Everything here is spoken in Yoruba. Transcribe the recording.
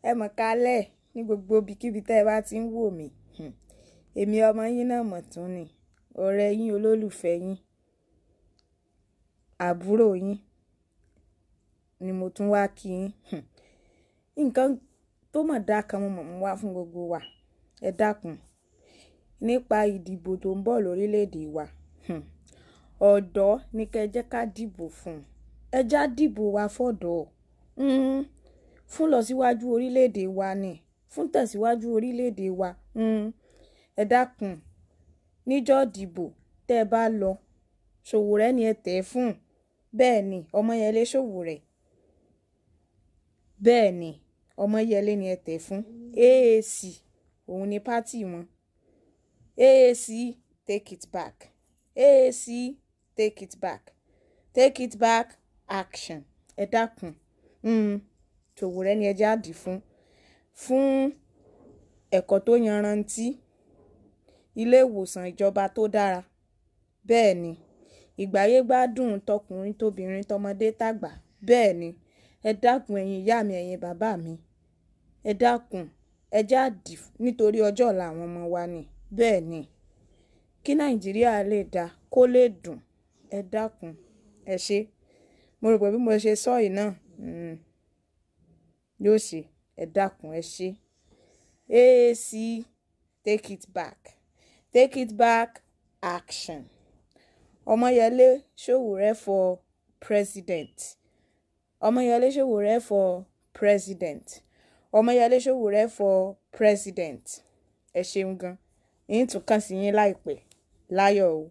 ẹ mọ̀ kálẹ̀ ní gbogbo ibikíbi tẹ́ ẹ bá ti ń wò mí. Èmi ọmọ yín náà mọ̀ tún ni ọ̀rẹ́ yín, olólùfẹ́ yín, àbúrò yín ni mo tún wá kí yín. Nǹkan tó mọ̀ dá kan mo mọ̀ mú wá fún gbogbo wa. Ẹ dákun nípa ìdìbò tó ń bọ̀ lórílẹ̀‐èdè wa. Ọ̀dọ́ ní kẹ́ jẹ́ ká dìbò fún. Ẹ já dìbò wa fọ́dọ̀. Fún lọ síwájú orílẹ̀‐èdè wa ni, fún tẹ̀síwájú orílẹ̀‐èdè wa. Ẹ dákun níjọ́ dìbò tẹ́ ẹ bá lọ, Sowore ni ẹ tẹ̀ fún. Bẹ́ẹ̀ ni Ọmọyẹlé Sowore. Bẹ́ẹ̀ ni Ọmọyẹlé ni ẹ tẹ̀ fún. AAC òun ni pátì wọn. AAC take it back. AAC take it back. Take it back action. Ẹ dákun. Sowore ni ẹ jáde fún ẹ̀kọ́ tó yanrantí, ilé ìwòsàn ìjọba tó dára. Bẹ́ẹ̀ ni ìgbáyé gbádùn tọkùnrin tóbìnrin tọmọdé tàgbà. Bẹ́ẹ̀ ni ẹ dákun ẹ̀yin ìyá mi, ẹ̀yin bàbá mi, ẹ dákun ẹ jáde nítorí ọjọ́ ọ̀la àwọn ọmọ wa ni. Bẹ́ẹ̀ ni kí Nàìjíríà lè dá, kó lè dùn. Ẹ dákun ẹ ṣé. Mo rò pé bí mo ṣe sọ yìí náà yóò ṣe. Ẹ dákun ẹ ṣé. AAC take it back. Take it back action. Ọmọyẹlé Sowore for president. Ọmọyẹlé Sowore for president. Ọmọyẹlé Sowore for president. Ẹ ṣeun gan. Yín tún kàn sí yín láìpẹ́. Láyọ̀ o.